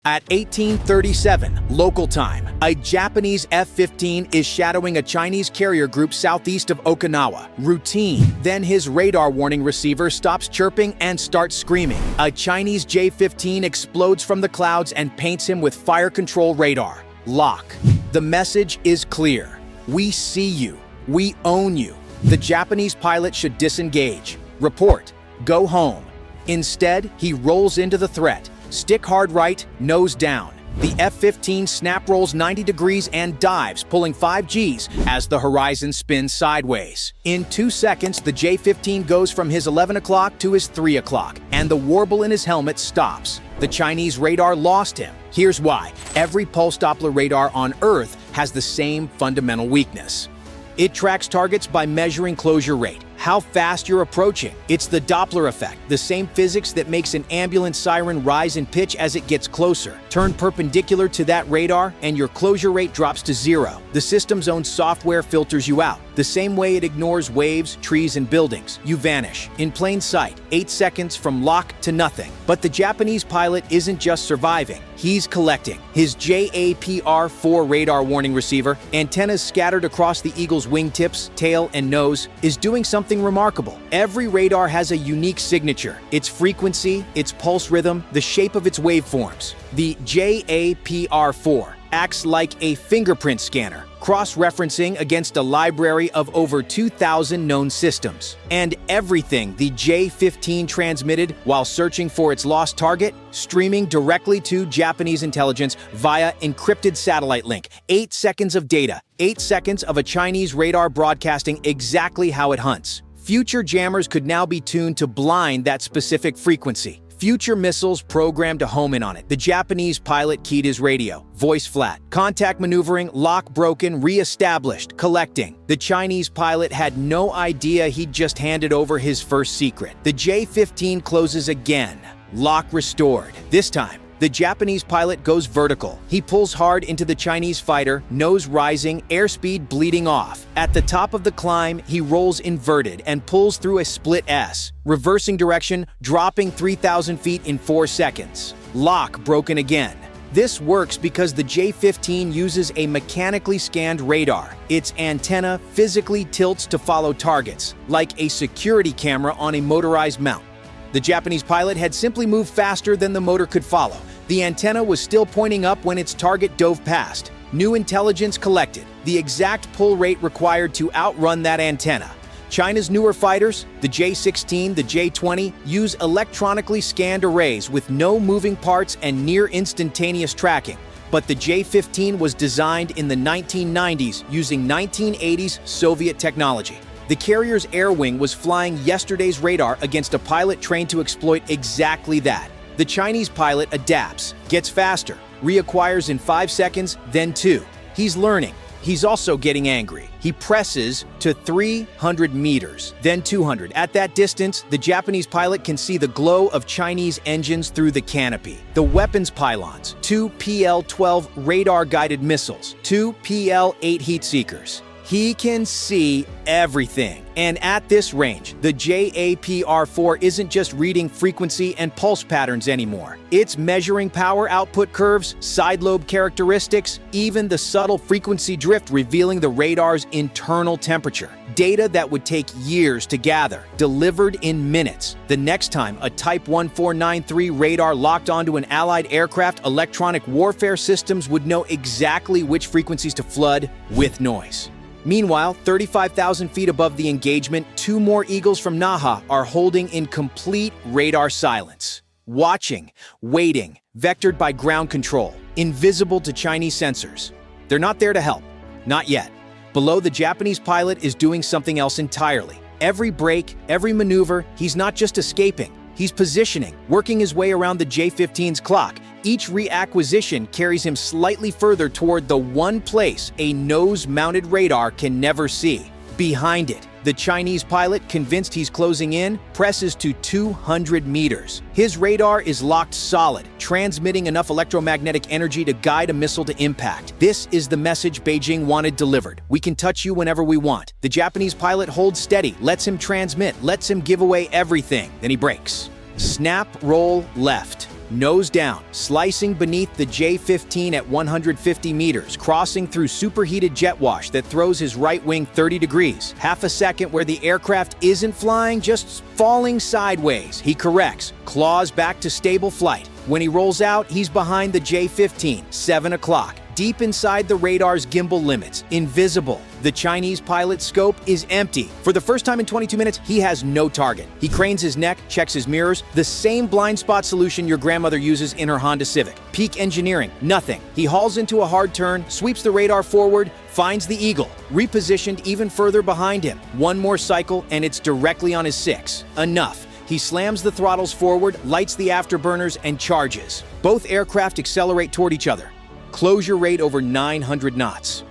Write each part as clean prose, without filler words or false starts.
At 1837, local time, a Japanese F-15 is shadowing a Chinese carrier group southeast of Okinawa. Routine. Then his radar warning receiver stops chirping and starts screaming. A Chinese J-15 explodes from the clouds and paints him with fire control radar. Lock. The message is clear. We see you. We own you. The Japanese pilot should disengage. Report. Go home. Instead, he rolls into the threat. Stick hard right, nose down. The F-15 snap rolls 90 degrees and dives, pulling 5 Gs as the horizon spins sideways. In 2 seconds, the J-15 goes from his 11 o'clock to his 3 o'clock, and the warble in his helmet stops. The Chinese radar lost him. Here's why. Every pulse Doppler radar on Earth has the same fundamental weakness. It tracks targets by measuring closure rate, how fast you're approaching. It's the Doppler effect, the same physics that makes an ambulance siren rise in pitch as it gets closer. Turn perpendicular to that radar and your closure rate drops to 0. The system's own software filters you out. The same way it ignores waves, trees, and buildings. You vanish. In plain sight, 8 seconds from lock to nothing. But the Japanese pilot isn't just surviving. He's collecting. His JAPR-4 radar warning receiver, antennas scattered across the eagle's wingtips, tail, and nose, is doing something remarkable. Every radar has a unique signature. Its frequency, its pulse rhythm, the shape of its waveforms. The JAPR-4 acts like a fingerprint scanner, cross-referencing against a library of over 2,000 known systems. And everything the J-15 transmitted while searching for its lost target, streaming directly to Japanese intelligence via encrypted satellite link. 8 seconds of data, 8 seconds of a Chinese radar broadcasting exactly how it hunts. Future jammers could now be tuned to blind that specific frequency. Future missiles programmed to home in on it. The Japanese pilot keyed his radio. Voice flat. Contact maneuvering, lock broken, re-established, collecting. The Chinese pilot had no idea he'd just handed over his first secret. The J-15 closes again. Lock restored. This time, the Japanese pilot goes vertical. He pulls hard into the Chinese fighter, nose rising, airspeed bleeding off. At the top of the climb, he rolls inverted and pulls through a split S, reversing direction, dropping 3,000 feet in 4 seconds. Lock broken again. This works because the J-15 uses a mechanically scanned radar. Its antenna physically tilts to follow targets, like a security camera on a motorized mount. The Japanese pilot had simply moved faster than the motor could follow. The antenna was still pointing up when its target dove past. New intelligence collected, the exact pull rate required to outrun that antenna. China's newer fighters, the J-16, the J-20, use electronically scanned arrays with no moving parts and near instantaneous tracking. But the J-15 was designed in the 1990s using 1980s Soviet technology. The carrier's air wing was flying yesterday's radar against a pilot trained to exploit exactly that. The Chinese pilot adapts, gets faster, reacquires in 5 seconds, then 2. He's learning. He's also getting angry. He presses to 300 meters, then 200. At that distance, the Japanese pilot can see the glow of Chinese engines through the canopy. The weapons pylons, 2 PL-12 radar-guided missiles, 2 PL-8 heat seekers. He can see everything. And at this range, the JAPR-4 isn't just reading frequency and pulse patterns anymore. It's measuring power output curves, side lobe characteristics, even the subtle frequency drift revealing the radar's internal temperature. Data that would take years to gather, delivered in minutes. The next time a Type 1493 radar locked onto an Allied aircraft, electronic warfare systems would know exactly which frequencies to flood with noise. Meanwhile, 35,000 feet above the engagement, 2 more Eagles from Naha are holding in complete radar silence. Watching, waiting, vectored by ground control, invisible to Chinese sensors. They're not there to help. Not yet. Below, the Japanese pilot is doing something else entirely. Every break, every maneuver, he's not just escaping. He's positioning, working his way around the J-15's clock. Each reacquisition carries him slightly further toward the one place a nose-mounted radar can never see. Behind it, the Chinese pilot, convinced he's closing in, presses to 200 meters. His radar is locked solid, transmitting enough electromagnetic energy to guide a missile to impact. This is the message Beijing wanted delivered. We can touch you whenever we want. The Japanese pilot holds steady, lets him transmit, lets him give away everything. Then he brakes. Snap, roll, left. nose down, slicing beneath the J-15 at 150 meters, crossing through superheated jet wash that throws his right wing 30 degrees. Half a second where the aircraft isn't flying, just falling sideways. He corrects, claws back to stable flight. When he rolls out, he's behind the J-15, 7 o'clock. Deep inside the radar's gimbal limits, invisible. The Chinese pilot's scope is empty. For the first time in 22 minutes, he has no target. He cranes his neck, checks his mirrors, the same blind spot solution your grandmother uses in her Honda Civic. Peak engineering, nothing. He hauls into a hard turn, sweeps the radar forward, finds the Eagle, repositioned even further behind him. One more cycle and it's directly on his 6. Enough. He slams the throttles forward, lights the afterburners, and charges. Both aircraft accelerate toward each other. Closure rate over 900 knots.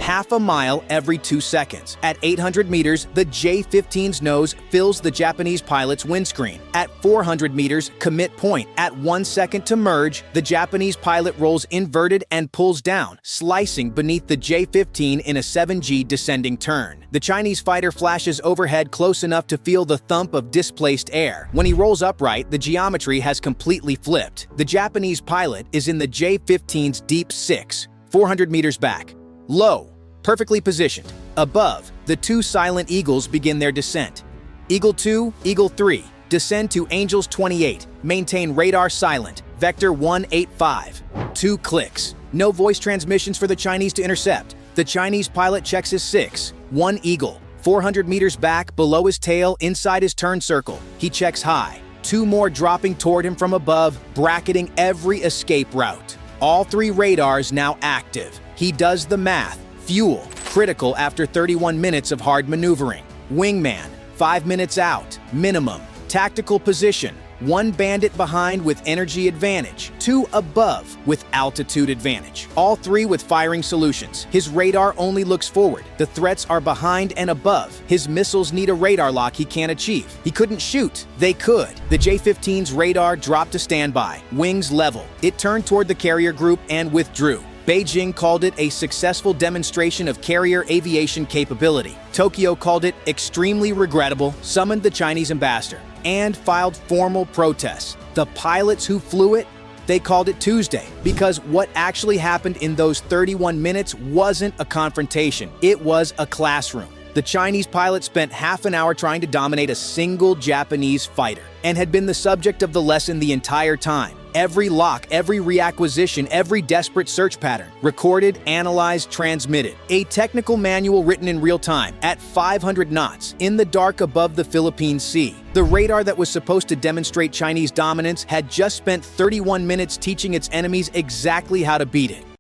Half a mile every 2 seconds. At 800 meters, the J-15's nose fills the Japanese pilot's windscreen. At 400 meters, commit point. At 1 second to merge, the Japanese pilot rolls inverted and pulls down, slicing beneath the J-15 in a 7G descending turn. The Chinese fighter flashes overhead close enough to feel the thump of displaced air. When he rolls upright, the geometry has completely flipped. The Japanese pilot is in the J-15's deep 6, 400 meters back. Low, perfectly positioned. Above, the 2 silent Eagles begin their descent. Eagle 2, Eagle 3, descend to Angels 28, maintain radar silent, vector 185. 2 clicks. No voice transmissions for the Chinese to intercept. The Chinese pilot checks his 6, 1 Eagle, 400 meters back, below his tail, inside his turn circle. He checks high. 2 more dropping toward him from above, bracketing every escape route. All 3 radars now active. He does the math. Fuel, critical after 31 minutes of hard maneuvering. Wingman, 5 minutes out, minimum. Tactical position, 1 bandit behind with energy advantage, 2 above with altitude advantage. All 3 with firing solutions. His radar only looks forward. The threats are behind and above. His missiles need a radar lock he can't achieve. He couldn't shoot. They could. The J-15's radar dropped to standby. Wings level. It turned toward the carrier group and withdrew. Beijing called it a successful demonstration of carrier aviation capability. Tokyo called it extremely regrettable, summoned the Chinese ambassador, and filed formal protests. The pilots who flew it, they called it Tuesday, because what actually happened in those 31 minutes wasn't a confrontation, it was a classroom. The Chinese pilot spent half an hour trying to dominate a single Japanese fighter, and had been the subject of the lesson the entire time. Every lock, every reacquisition, every desperate search pattern, recorded, analyzed, transmitted. A technical manual written in real time, at 500 knots, in the dark above the Philippine Sea. The radar that was supposed to demonstrate Chinese dominance had just spent 31 minutes teaching its enemies exactly how to beat it.